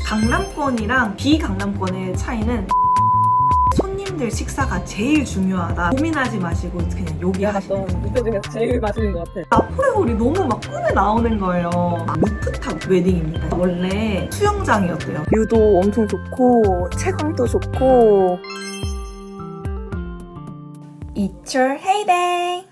강남권이랑 비강남권의 차이는 손님들 식사가 제일 중요하다. 고민하지 마시고 그냥 여기 하시면 약간 뷔페 중에서 제일 맛있는 것 같아. 나폴레올이 너무 막 꿈에 나오는 거예요. 루프탑 웨딩입니다. 원래 수영장이었대요. 뷰도 엄청 좋고 채광도 좋고. It's your heyday!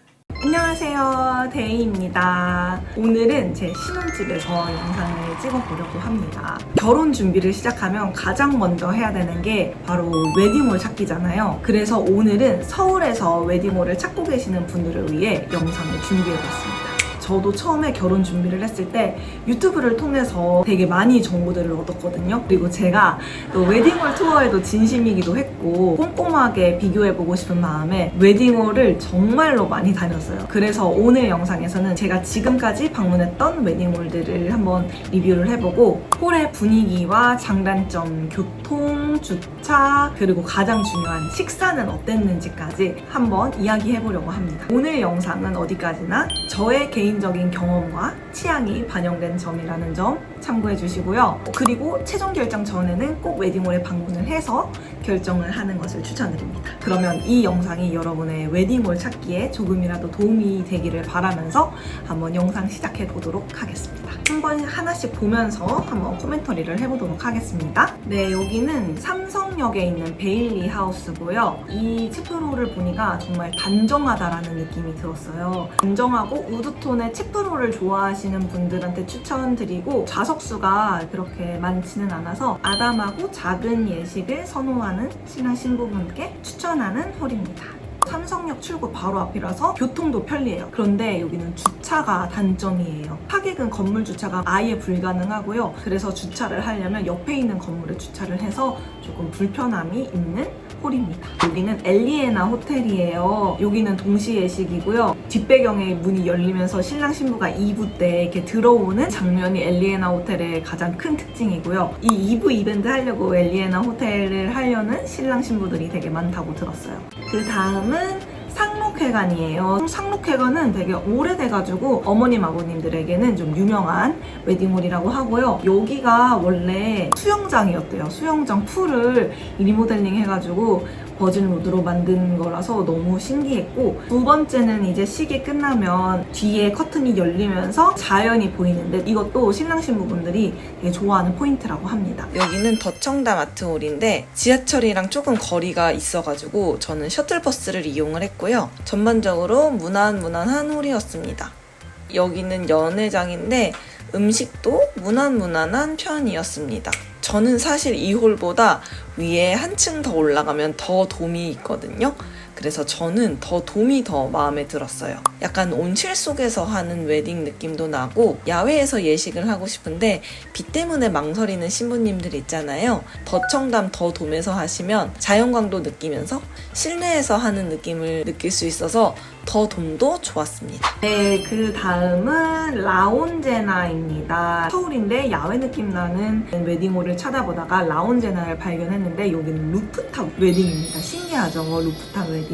안녕하세요, 데이입니다. 오늘은 제 신혼집에서 영상을 찍어보려고 합니다. 결혼 준비를 시작하면 가장 먼저 해야 되는 게 바로 웨딩홀 찾기잖아요. 그래서 오늘은 서울에서 웨딩홀을 찾고 계시는 분들을 위해 영상을 준비해봤습니다. 저도 처음에 결혼 준비를 했을 때 유튜브를 통해서 되게 많이 정보들을 얻었거든요. 그리고 제가 또 웨딩홀 투어에도 진심이기도 했고 꼼꼼하게 비교해보고 싶은 마음에 웨딩홀을 정말로 많이 다녔어요. 그래서 오늘 영상에서는 제가 지금까지 방문했던 웨딩홀들을 한번 리뷰를 해보고 홀의 분위기와 장단점, 교통, 주차, 그리고 가장 중요한 식사는 어땠는지까지 한번 이야기해보려고 합니다. 오늘 영상은 어디까지나 저의 개인적인 경험과 취향이 반영된 점이라는 점 참고해 주시고요. 그리고 최종 결정 전에는 꼭 웨딩홀에 방문을 해서 결정을 하는 것을 추천드립니다. 그러면 이 영상이 여러분의 웨딩홀 찾기에 조금이라도 도움이 되기를 바라면서 한번 영상 시작해 보도록 하겠습니다. 한번 하나씩 보면서 한번 코멘터리를 해보도록 하겠습니다. 네, 여기는 삼성역에 있는 베일리 하우스고요. 이 치프롤을 보니까 정말 단정하다라는 느낌이 들었어요. 단정하고 우드톤의 치프롤을 좋아하시는 분들한테 추천드리고 좌석수가 그렇게 많지는 않아서 아담하고 작은 예식을 선호하는 신랑 신부분께 추천하는 홀입니다. 삼성역 출구 바로 앞이라서 교통도 편리해요. 그런데 여기는 주차가 단점이에요. 하객은 건물 주차가 아예 불가능하고요. 그래서 주차를 하려면 옆에 있는 건물에 주차를 해서 조금 불편함이 있는 홀입니다. 여기는 엘리에나 호텔이에요. 여기는 동시 예식이고요. 뒷배경에 문이 열리면서 신랑 신부가 2부 때 이렇게 들어오는 장면이 엘리에나 호텔의 가장 큰 특징이고요. 이 2부 이벤트 하려고 엘리에나 호텔을 하려는 신랑 신부들이 되게 많다고 들었어요. 그 다음은 상록회관이에요. 상록회관은 되게 오래돼가지고 어머님 아버님들에게는 좀 유명한 웨딩홀이라고 하고요. 여기가 원래 수영장이었대요. 수영장 풀을 리모델링 해가지고 버진로드로 만든 거라서 너무 신기했고, 두 번째는 이제 식이 끝나면 뒤에 커튼이 열리면서 자연이 보이는데 이것도 신랑 신부분들이 되게 좋아하는 포인트라고 합니다. 여기는 더청담 아트홀인데 지하철이랑 조금 거리가 있어가지고 저는 셔틀버스를 이용을 했고요. 전반적으로 무난무난한 홀이었습니다. 여기는 연회장인데 음식도 무난무난한 편이었습니다. 저는 사실 이 홀보다 위에 한층 더 올라가면 더 돔이 있거든요. 그래서 저는 돔이 더 마음에 들었어요. 약간 온실 속에서 하는 웨딩 느낌도 나고, 야외에서 예식을 하고 싶은데 비 때문에 망설이는 신부님들 있잖아요. 더청담 돔에서 하시면 자연광도 느끼면서 실내에서 하는 느낌을 느낄 수 있어서 돔도 좋았습니다. 네, 그 다음은 라온제나입니다. 서울인데 야외 느낌 나는 웨딩홀을 찾아보다가 라온제나를 발견했는데 여기는 루프탑 웨딩입니다. 신기하죠? 루프탑 웨딩.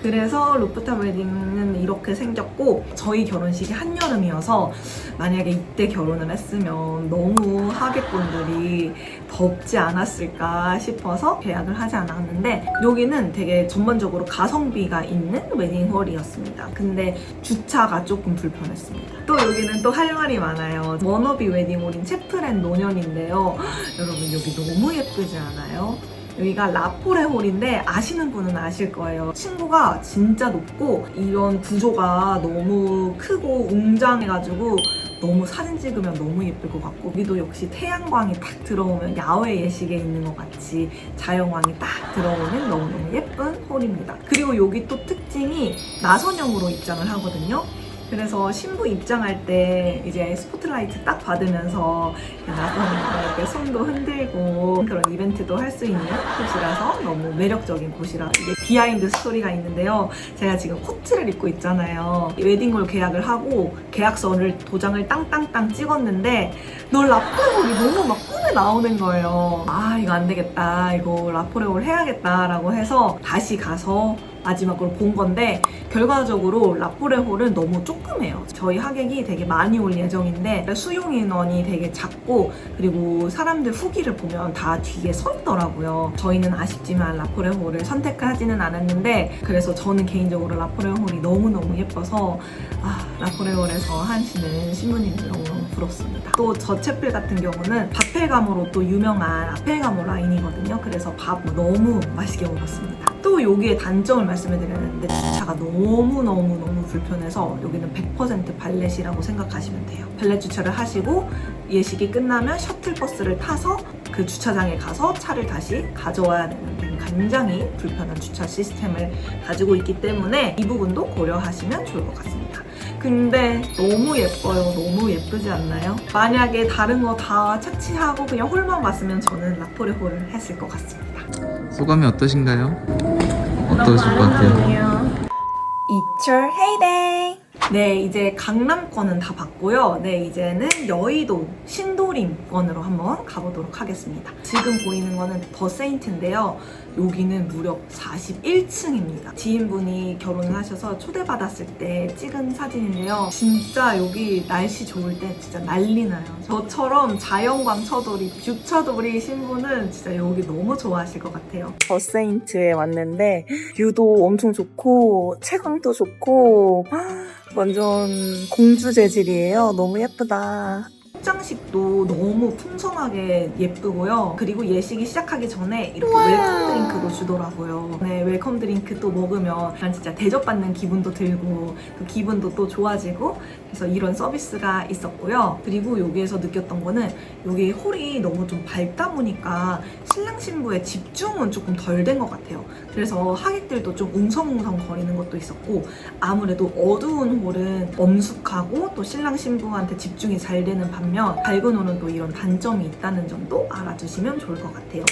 그래서 루프탑 웨딩은 이렇게 생겼고, 저희 결혼식이 한여름이어서 만약에 이때 결혼을 했으면 너무 하객분들이 덥지 않았을까 싶어서 계약을 하지 않았는데, 여기는 되게 전반적으로 가성비가 있는 웨딩홀이었습니다. 근데 주차가 조금 불편했습니다. 또 여기는 또 할 말이 많아요. 워너비 웨딩홀인 채플앤 노년인데요. 여러분 여기 너무 예쁘지 않아요? 여기가 라포레 홀인데 아시는 분은 아실 거예요. 층고가 진짜 높고 이런 구조가 너무 크고 웅장해가지고 너무 사진 찍으면 너무 예쁠 것 같고, 여기도 역시 태양광이 딱 들어오면 야외 예식에 있는 것 같이 자연광이 딱 들어오는 너무너무 예쁜 홀입니다. 그리고 여기 또 특징이 나선형으로 입장을 하거든요. 그래서 신부 입장할 때 이제 스포트라이트 딱 받으면서 나선형으로 이렇게 손도 흔들고 그런 이벤트도 할 수 있는 곳이라서 너무 매력적인 곳이라. 이게 비하인드 스토리가 있는데요. 제가 지금 코트를 입고 있잖아요. 웨딩홀 계약을 하고 계약서를 도장을 땅땅땅 찍었는데 너 라포레홀이 너무 막 꿈에 나오는 거예요. 아, 이거 안 되겠다. 이거 라포레홀 해야겠다라고 해서 다시 가서 마지막으로 본 건데 결과적으로 라포레홀은 너무 조그매요. 저희 하객이 되게 많이 올 예정인데 수용 인원이 되게 작고 그리고 사람들 후기를 보면 다 뒤에 서 있더라고요. 저희는 아쉽지만 라포레홀을 선택하지는 않았는데 그래서 저는 개인적으로 라포레홀이 너무너무 예뻐서 라포레홀에서 하시는 신부님들 너무너무 부럽습니다. 또 저 채플 같은 경우는 바펠가모로 또 유명한 아펠가모 라인이거든요. 그래서 밥 너무 맛있게 먹었습니다. 또 여기에 단점을 말씀을 드렸는데 주차가 너무 불편해서 여기는 100% 발렛이라고 생각하시면 돼요. 발렛 주차를 하시고 예식이 끝나면 셔틀버스를 타서 그 주차장에 가서 차를 다시 가져와야 되는 굉장히 불편한 주차 시스템을 가지고 있기 때문에 이 부분도 고려하시면 좋을 것 같습니다. 근데 너무 예뻐요. 너무 예쁘지 않나요? 만약에 다른 거 다 착취하고 그냥 홀만 봤으면 저는 라포레홀을 했을 것 같습니다. 소감이 어떠신가요? 어떠실 것 같아요? 이철 헤이데이. 네, 이제 강남권은 다 봤고요. 네, 이제는 여의도 신도림권으로 한번 가보도록 하겠습니다. 지금 보이는 거는 더 세인트인데요. 여기는 무려 41층입니다. 지인분이 결혼을 하셔서 초대받았을 때 찍은 사진인데요. 진짜 여기 날씨 좋을 때 진짜 난리 나요. 저처럼 자연광 쳐돌이, 뷰 쳐돌이 신부는 진짜 여기 너무 좋아하실 것 같아요. 더 세인트에 왔는데 뷰도 엄청 좋고 채광도 좋고 완전 공주 재질이에요. 너무 예쁘다. 입장식도 너무 풍성하게 예쁘고요. 그리고 예식이 시작하기 전에 이렇게 웰컴 드링크도 주더라고요. 네, 웰컴 드링크 또 먹으면 난 진짜 대접받는 기분도 들고 그 기분도 또 좋아지고 그래서 이런 서비스가 있었고요. 그리고 여기에서 느꼈던 거는 여기 홀이 너무 좀 밝다 보니까 신랑 신부의 집중은 조금 덜 된 것 같아요. 그래서 하객들도 좀 웅성웅성 거리는 것도 있었고 아무래도 어두운 홀은 엄숙하고 또 신랑 신부한테 집중이 잘 되는 반면 밝은 홀은 또 이런 단점이 있다는 점도 알아두시면 좋을 것 같아요.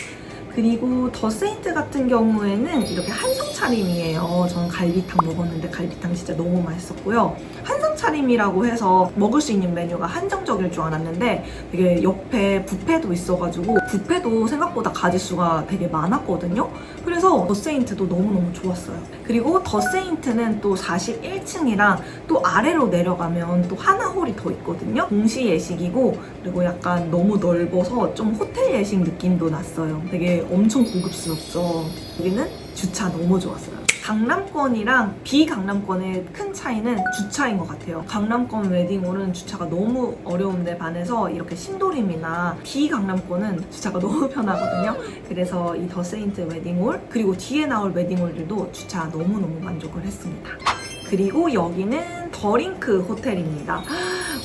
그리고 더 세인트 같은 경우에는 이렇게 한상 차림이에요. 저는 갈비탕 먹었는데 갈비탕 진짜 너무 맛있었고요. 한상 차림이라고 해서 먹을 수 있는 메뉴가 한정적일 줄 알았는데 되게 옆에 뷔페도 있어가지고 뷔페도 생각보다 가짓수가 되게 많았거든요. 그래서 더 세인트도 너무너무 좋았어요. 그리고 더 세인트는 또 41층이랑 또 아래로 내려가면 또 하나 홀이 더 있거든요. 동시 예식이고 그리고 약간 너무 넓어서 좀 호텔 예식 느낌도 났어요. 되게 엄청 고급스럽죠. 여기는 주차 너무 좋았어요. 강남권이랑 비강남권의 큰 차이는 주차인 것 같아요. 강남권 웨딩홀은 주차가 너무 어려운데 반해서 이렇게 신도림이나 비강남권은 주차가 너무 편하거든요. 그래서 이 더 세인트 웨딩홀 그리고 뒤에 나올 웨딩홀들도 주차 너무너무 만족을 했습니다. 그리고 여기는 더링크 호텔입니다.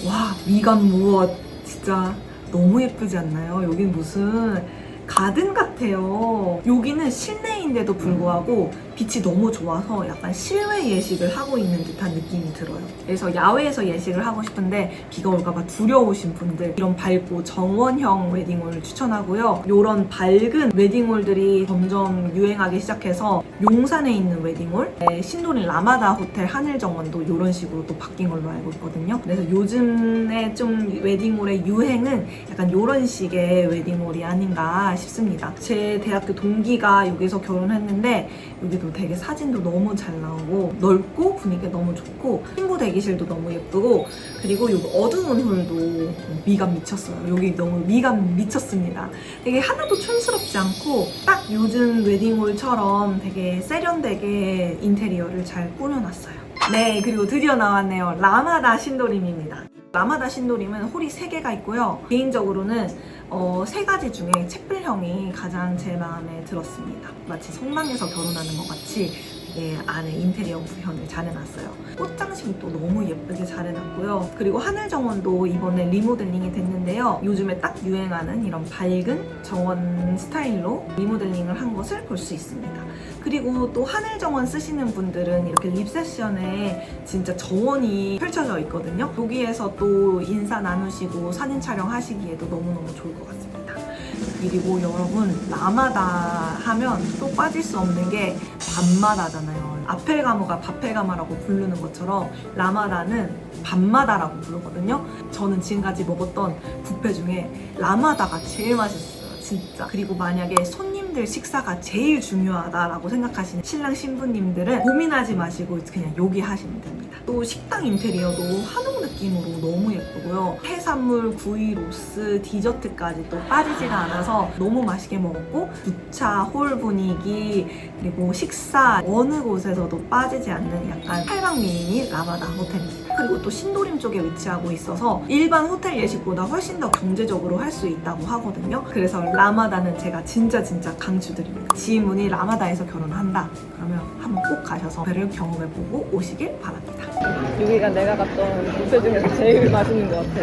와, 미간 무엇 진짜 너무 예쁘지 않나요? 여긴 무슨 가든 같아요. 여기는 실내인데도 불구하고 빛이 너무 좋아서 약간 실외 예식을 하고 있는 듯한 느낌이 들어요. 그래서 야외에서 예식을 하고 싶은데 비가 올까봐 두려우신 분들 이런 밝고 정원형 웨딩홀을 추천하고요. 이런 밝은 웨딩홀들이 점점 유행하기 시작해서 용산에 있는 웨딩홀, 신도림 라마다 호텔 하늘정원도 이런 식으로 또 바뀐 걸로 알고 있거든요. 그래서 요즘에 좀 웨딩홀의 유행은 약간 이런 식의 웨딩홀이 아닌가 싶습니다. 제 대학교 동기가 여기서 결혼했는데 여기도 되게 사진도 너무 잘 나오고 넓고 분위기가 너무 좋고 신부 대기실도 너무 예쁘고 그리고 여기 어두운 홀도 미감 미쳤어요. 여기 너무 미감 미쳤습니다. 되게 하나도 촌스럽지 않고 딱 요즘 웨딩홀처럼 되게 세련되게 인테리어를 잘 꾸며놨어요. 네, 그리고 드디어 나왔네요. 라마다 신도림입니다. 라마다 신도림은 홀이 3개가 있고요. 개인적으로는 3가지 중에 채플형이 가장 제 마음에 들었습니다. 마치 성당에서 결혼하는 것 같이 되게 안에 인테리어 구현을 잘 해놨어요. 꽃장식도 너무 예쁘게 잘 해놨고요. 그리고 하늘정원도 이번에 리모델링이 됐는데요. 요즘에 딱 유행하는 이런 밝은 정원 스타일로 리모델링을 한 것을 볼 수 있습니다. 그리고 또 하늘정원 쓰시는 분들은 이렇게 립세션에 진짜 정원이 펼쳐져 있거든요. 여기에서 또 인사 나누시고 사진 촬영하시기에도 너무너무 좋을 것 같습니다. 그리고 여러분 라마다 하면 또 빠질 수 없는 게 밤마다잖아요. 아펠가모가 바펠가마라고 부르는 것처럼 라마다는 밤마다라고 부르거든요. 저는 지금까지 먹었던 뷔페 중에 라마다가 제일 맛있었어요. 진짜. 그리고 만약에 손님 손님들 식사가 제일 중요하다라고 생각하시는 신랑 신부님들은 고민하지 마시고 그냥 여기 하시면 됩니다. 또 식당 인테리어도 한옥 느낌으로 너무 예쁘고요. 해산물, 구이, 로스, 디저트까지 또 빠지지가 않아서 너무 맛있게 먹었고, 주차, 홀 분위기, 그리고 식사 어느 곳에서도 빠지지 않는 약간 8박 미니 라마다 호텔입니다. 그리고 또 신도림 쪽에 위치하고 있어서 일반 호텔 예식보다 훨씬 더 경제적으로 할 수 있다고 하거든요. 그래서 라마다는 제가 진짜 강추드립니다. 지인분이 라마다에서 결혼한다 그러면 한번 꼭 가셔서 배를 경험해보고 오시길 바랍니다. 여기가 내가 갔던 뷔페 중에서 제일 맛있는 것 같아.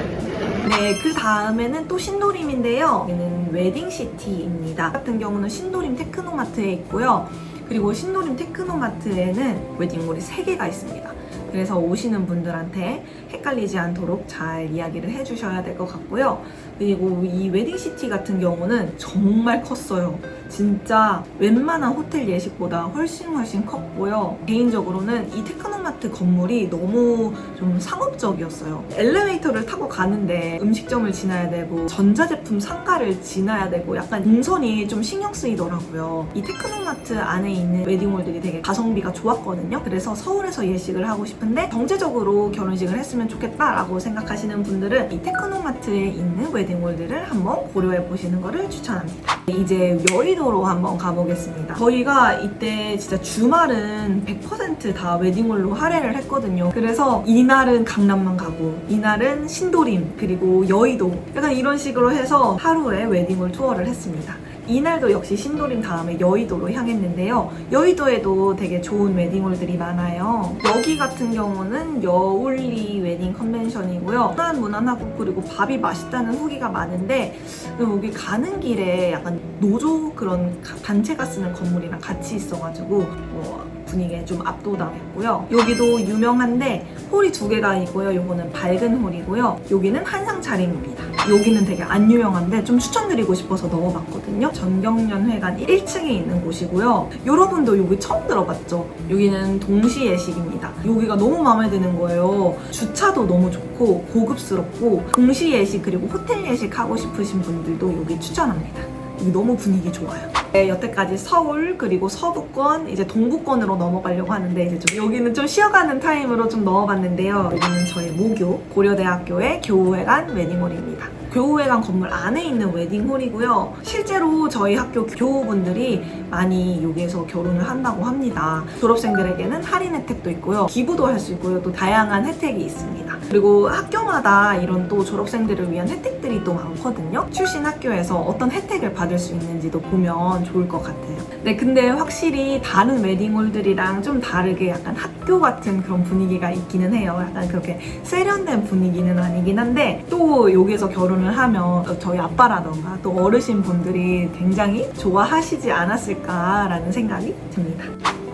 네, 그 다음에는 또 신도림인데요. 여기는 웨딩시티입니다. 같은 경우는 신도림 테크노마트에 있고요. 그리고 신도림 테크노마트에는 웨딩몰이 3개가 있습니다. 그래서 오시는 분들한테 헷갈리지 않도록 잘 이야기를 해주셔야 될 것 같고요. 그리고 이 웨딩시티 같은 경우는 정말 컸어요. 진짜 웬만한 호텔 예식보다 훨씬 컸고요. 개인적으로는 이 테크노마트 건물이 너무 좀 상업적이었어요. 엘리베이터를 타고 가는데 음식점을 지나야 되고 전자제품 상가를 지나야 되고 약간 동선이 좀 신경 쓰이더라고요. 이 테크노마트 안에 있는 웨딩홀들이 되게 가성비가 좋았거든요. 그래서 서울에서 예식을 하고 싶은데 경제적으로 결혼식을 했으면 좋겠다라고 생각하시는 분들은 이 테크노마트에 있는 웨딩홀들을 한번 고려해 보시는 것을 추천합니다. 이제 여의도로 한번 가보겠습니다. 저희가 이때 진짜 주말은 100% 다 웨딩홀로 할애를 했거든요. 그래서 이날은 강남만 가고 이날은 신도림 그리고 여의도 약간 이런 식으로 해서 하루에 웨딩홀 투어를 했습니다. 이날도 역시 신도림 다음에 여의도로 향했는데요. 여의도에도 되게 좋은 웨딩홀들이 많아요. 여기 같은 경우는 여울리 웨딩 컨벤션이고요. 무난하고 그리고 밥이 맛있다는 후기가 많은데 여기 가는 길에 약간 노조 그런 단체가 쓰는 건물이랑 같이 있어가지고 분위기에 좀 압도당했고요. 여기도 유명한데 홀이 2개가 있고요. 요거는 밝은 홀이고요. 여기는 한상 차림입니다. 여기는 되게 안 유명한데 좀 추천드리고 싶어서 넣어봤거든요. 전경련회관 1층에 있는 곳이고요. 여러분도 여기 처음 들어봤죠? 여기는 동시 예식입니다. 여기가 너무 마음에 드는 거예요. 주차도 너무 좋고 고급스럽고 동시 예식 그리고 호텔 예식 하고 싶으신 분들도 여기 추천합니다. 여기 너무 분위기 좋아요. 네, 여태까지 서울 그리고 서부권 이제 동부권으로 넘어가려고 하는데 이제 좀 여기는 좀 쉬어가는 타임으로 좀 넣어봤는데요. 여기는 저희 모교 고려대학교의 교우회관 웨딩홀입니다. 교우회관 건물 안에 있는 웨딩홀이고요. 실제로 저희 학교 교우분들이 많이 여기에서 결혼을 한다고 합니다. 졸업생들에게는 할인 혜택도 있고요. 기부도 할 수 있고요. 또 다양한 혜택이 있습니다. 그리고 학교마다 이런 또 졸업생들을 위한 혜택들이 또 많거든요. 출신 학교에서 어떤 혜택을 받을 수 있는지도 보면 좋을 것 같아요. 네, 근데 확실히 다른 웨딩홀들이랑 좀 다르게 약간 학교 같은 그런 분위기가 있기는 해요. 약간 그렇게 세련된 분위기는 아니긴 한데 또 여기서 결혼을 하면 저희 아빠라던가 또 어르신 분들이 굉장히 좋아하시지 않았을까라는 생각이 듭니다.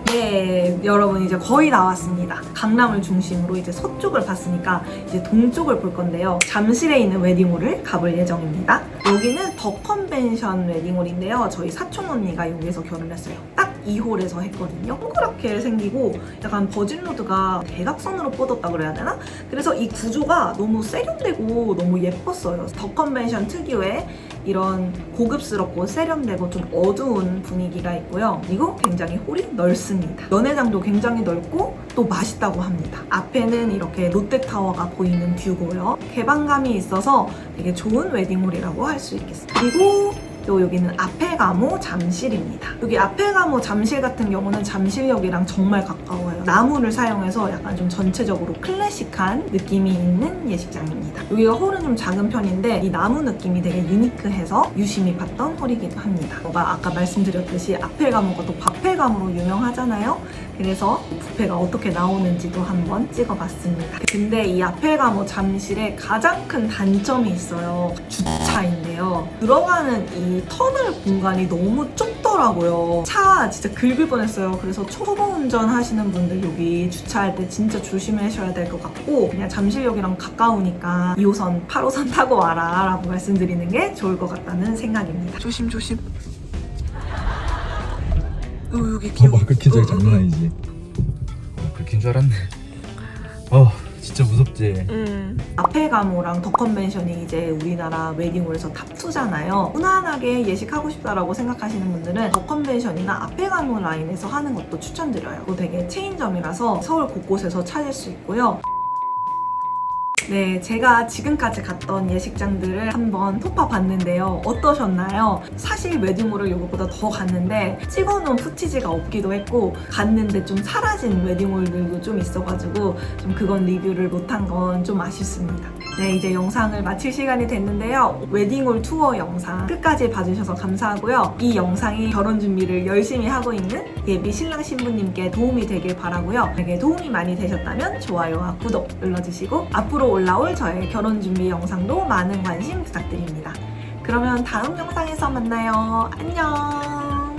네, 여러분 이제 거의 나왔습니다. 강남을 중심으로 이제 서쪽을 봤으니까 이제 동쪽을 볼 건데요. 잠실에 있는 웨딩홀을 가볼 예정입니다. 여기는 더 컨벤션 웨딩홀인데요. 저희 사촌 언니가 여기서 결혼했어요. 딱 2홀에서 했거든요. 동그랗게 생기고 약간 버진로드가 대각선으로 뻗었다 그래야 되나? 그래서 이 구조가 너무 세련되고 너무 예뻤어요. 더 컨벤션 특유의 이런 고급스럽고 세련되고 좀 어두운 분위기가 있고요. 그리고 굉장히 홀이 넓습니다. 연회장도 굉장히 넓고 또 맛있다고 합니다. 앞에는 이렇게 롯데타워가 보이는 뷰고요. 개방감이 있어서 되게 좋은 웨딩홀이라고 할 수 있겠습니다. 그리고 또 여기는 아펠가모 잠실입니다. 여기 아펠가모 잠실 같은 경우는 잠실역이랑 정말 가까워요. 나무를 사용해서 약간 좀 전체적으로 클래식한 느낌이 있는 예식장입니다. 여기가 홀은 좀 작은 편인데 이 나무 느낌이 되게 유니크해서 유심히 봤던 홀이기도 합니다. 아까 말씀드렸듯이 아펠가모가 또 바펠가모로 유명하잖아요. 그래서 뷔페가 어떻게 나오는지도 한번 찍어봤습니다. 근데 이 아펠가모 잠실에 가장 큰 단점이 있어요. 주차인데요. 들어가는 이 터널 공간이 너무 좁더라고요. 차 진짜 긁을 뻔했어요. 그래서 초보 운전 하시는 분들 여기 주차할 때 진짜 조심하셔야 될 것 같고 그냥 잠실역이랑 가까우니까 2호선, 8호선 타고 와라 라고 말씀드리는 게 좋을 것 같다는 생각입니다. 조심. 여기 봐봐, 긁힌 적이 장난 아니지. 긁힌 줄 알았네. 진짜 무섭지? 아펠가모랑 더 컨벤션이 이제 우리나라 웨딩홀에서 탑2잖아요. 무난하게 예식하고 싶다라고 생각하시는 분들은 더 컨벤션이나 아펠가모 라인에서 하는 것도 추천드려요. 또 되게 체인점이라서 서울 곳곳에서 찾을 수 있고요. 네, 제가 지금까지 갔던 예식장들을 한번 뽑아봤는데요. 어떠셨나요? 사실 웨딩홀을 이것보다 더 갔는데 찍어놓은 푸티지가 없기도 했고 갔는데 좀 사라진 웨딩홀들도 좀 있어가지고 좀 그건 리뷰를 못한 건 좀 아쉽습니다. 네, 이제 영상을 마칠 시간이 됐는데요. 웨딩홀 투어 영상 끝까지 봐주셔서 감사하고요. 이 영상이 결혼 준비를 열심히 하고 있는 예비 신랑 신부님께 도움이 되길 바라고요. 만약에 도움이 많이 되셨다면 좋아요와 구독 눌러주시고 앞으로 올라올 저의 결혼 준비 영상도 많은 관심 부탁드립니다. 그러면 다음 영상에서 만나요. 안녕!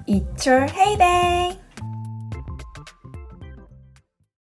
It's your heyday!